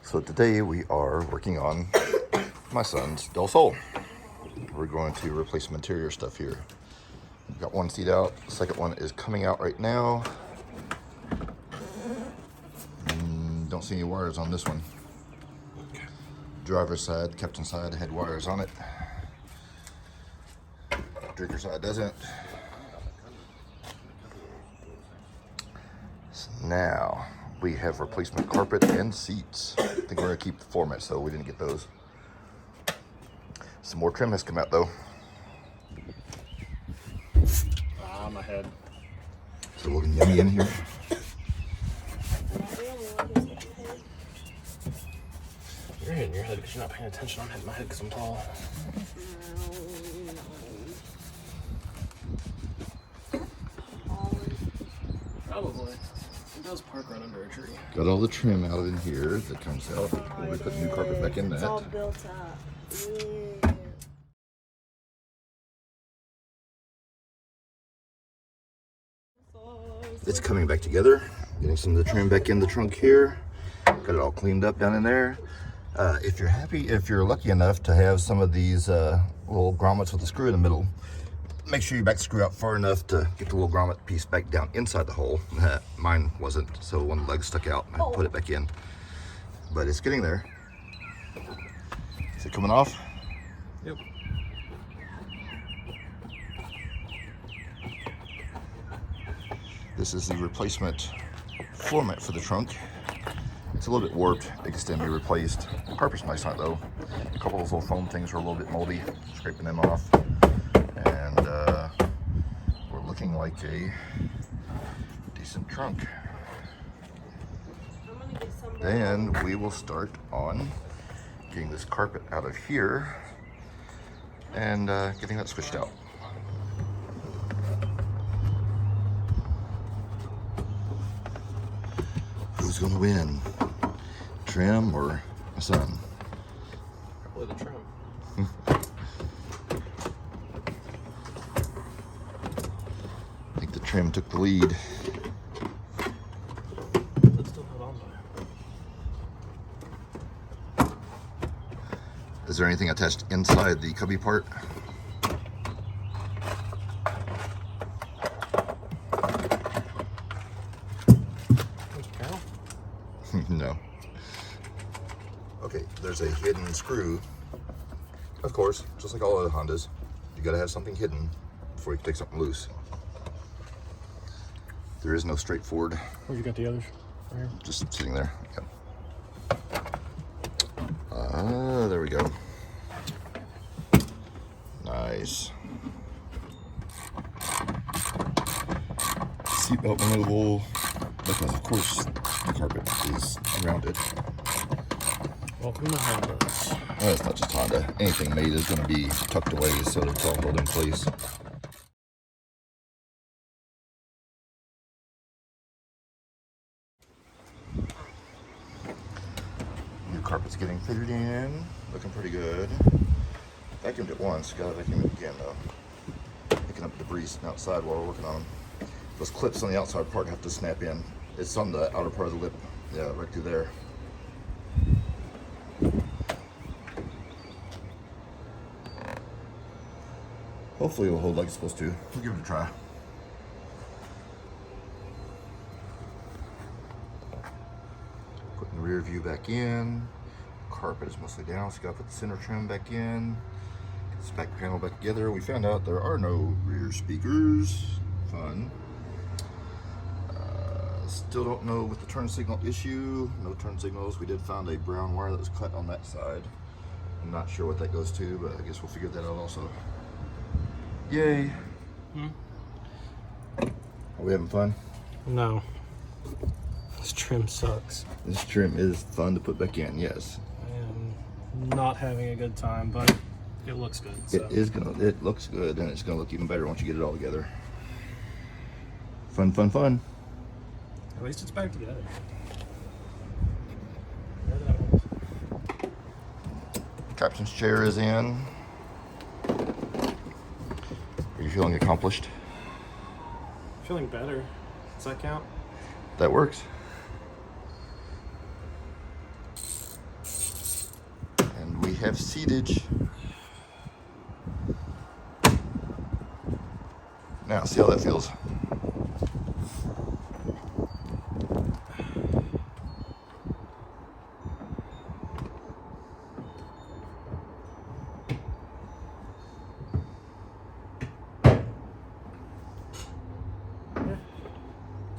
So today we are working on my son's Del Sol. We're going to replace some interior stuff here. We've got one seat out, the second one is coming out right now. Don't see any wires on this one. Driver's side, captain's side had wires on it. Drinker side doesn't. So now we have replacement carpet and seats. I think we're gonna keep the format, so we didn't get those. Some more trim has come out though. Ah, my head. Is it looking yummy in here? You're hitting your head because you're not paying attention. I'm hitting my head because I'm tall. Probably. It does park right under a tree. Got all the trim out in here that comes out. We'll be putting new carpet back in that. It's all built up. Yeah. It's coming back together. Getting some of the trim back in the trunk here. Got it all cleaned up down in there. If you're lucky enough to have some of these little grommets with a screw in the middle, make sure you back the screw out far enough to get the little grommet piece back down inside the hole. Mine wasn't, so one of the legs stuck out and I put it back in. But it's getting there. Is it coming off? Yep. This is the replacement floor mat for the trunk. It's a little bit warped. It can still be replaced. The carpet's nice on it though. A couple of those little foam things are a little bit moldy. Scraping them off. And we're looking like a decent trunk. Then we will start on getting this carpet out of here and getting that switched out. Who's gonna win? Trim or my son? Probably the trim. I think the trim took the lead. Let's still hold on by. Is there anything attached inside the cubby part? No. Okay, there's a hidden screw. Of course, just like all other Hondas, you gotta have something hidden before you can take something loose. There is no straightforward. Where you got the others? Right here. Just sitting there. Yep. There we go. Nice. Seatbelt removable, because of course the carpet is rounded. Welcome to Hondas. Well, it's not just Honda. Anything made is going to be tucked away so that it's all held in place. New carpet's getting fitted in. Looking pretty good. Vacuumed it once. Got to vacuum it again though. Picking up debris outside while we're working on them. Those clips on the outside part have to snap in. It's on the outer part of the lip. Yeah, right through there. Hopefully it'll hold like it's supposed to. We'll give it a try. Putting the rear view back in. Carpet is mostly down, so gotta put the center trim back in. Get this back panel back together. We found out there are no rear speakers. Fun. Still don't know with the turn signal issue. No turn signals. We did find a brown wire that was cut on that side. I'm not sure what that goes to, but I guess we'll figure that out also. Yay. Are we having fun? No. This trim sucks. This trim is fun to put back in, yes. I am not having a good time, but it looks good. So. It looks good, and it's gonna look even better once you get it all together. Fun, fun, fun. At least it's back together. Captain's chair is in. Are you feeling accomplished? Feeling better. Does that count? That works. have seatage. Now, see how that feels.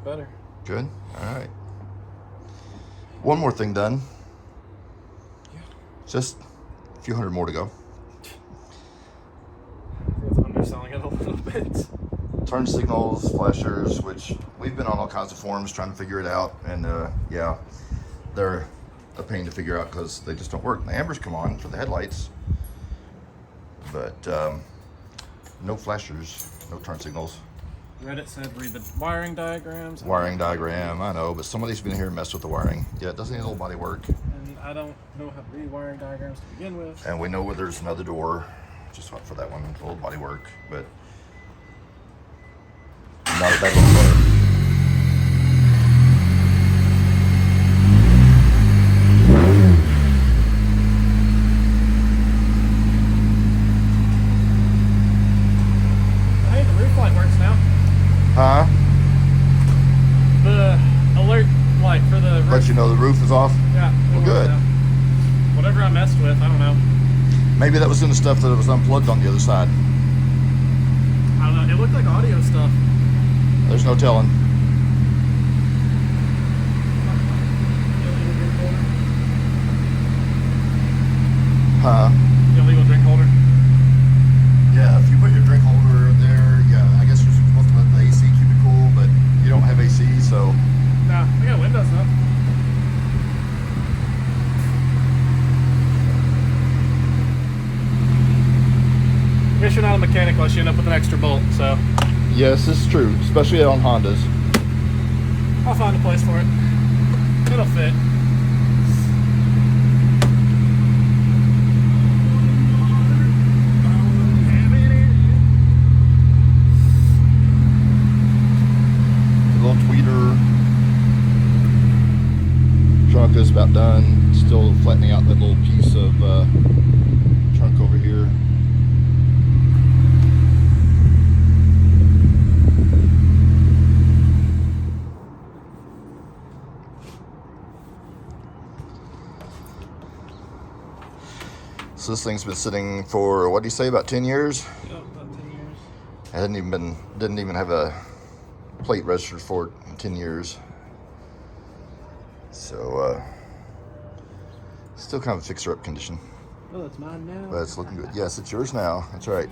Better. Good. All right. One more thing done. Yeah. Just a few hundred more to go. It's underselling it a little bit. Turn signals, flashers, which we've been on all kinds of forums trying to figure it out, and yeah, they're a pain to figure out because they just don't work. The ambers come on for the headlights, but no flashers, no turn signals. Reddit said read the wiring diagrams. Wiring diagram, I know, but somebody's been here and messed with the wiring. Yeah, it doesn't need a little body work. And I don't know how to read wiring diagrams to begin with. And we know where there's another door, just for that one, a little body work, but not a bad little motor. Hey, the roof light works now. Huh? The alert light for the roof. Let you know the roof is off? Yeah. Well, works good. now. Whatever I messed with, I don't know. Maybe that was in the stuff that was unplugged on the other side. I don't know. It looked like audio stuff. There's no telling. Huh? Illegal drink holder. Yeah, if you put your drink holder there, yeah, I guess you're supposed to let the AC keep it cool, but you don't have AC, so. Nah, I got windows though. I guess you're not a mechanic unless you end up with an extra bolt, so Yes, this is true, especially on Hondas. I'll find a place for it. It'll fit. The little tweeter trunk is about done. Still flattening out that little piece of trunk over here. So this thing's been sitting for, what do you say, about 10 years? Yep, about 10 years. It didn't even have a plate registered for it in 10 years. So, still kind of fixer-up condition. Oh, it's mine now. But it's looking good. Yes, it's yours now. That's right.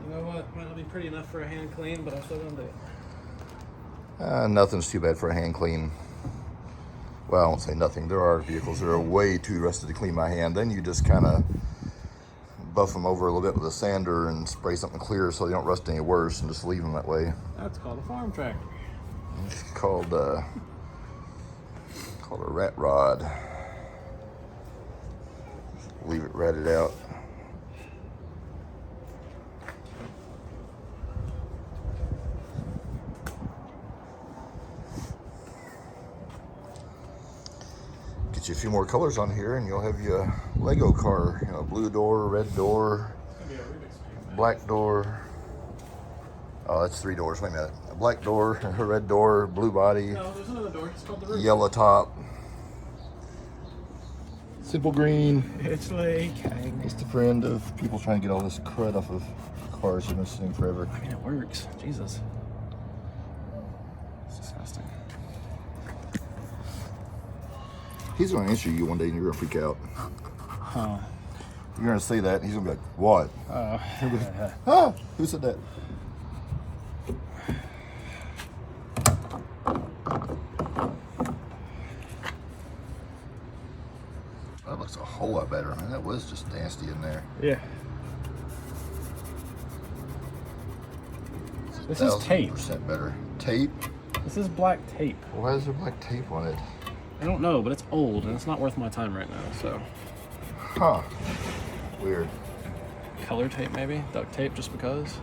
You know what? Might not be pretty enough for a hand clean, but I'm still gonna do it. Nothing's too bad for a hand clean. Well, I won't say nothing. There are vehicles that are way too rusted to clean by hand. Then you just kind of buff them over a little bit with a sander and spray something clear so they don't rust any worse, and just leave them that way. That's called a farm tractor. It's called a rat rod. Leave it ratted out. Get you a few more colors on here and you'll have your Lego car. You know, blue door, red door, black door. Oh, that's 3 doors. Wait a minute. A black door, a red door, blue body, No, there's another door. It's called the roof. yellow top, simple green. It's like, It's the friend of people trying to get all this crud off of cars that have been sitting forever. I mean, it works. Jesus. It's disgusting. He's going to answer you one day and you're going to freak out. Huh. You're going to say that, he's going to be like, what? He'll be like, ah, who said that? That looks a whole lot better. I mean, that was just nasty in there. Yeah. This is tape. 1000% better. Tape? This is black tape. Why is there black tape on it? I don't know, but it's old and it's not worth my time right now, so. Huh. Weird. Color tape maybe? Duct tape just because?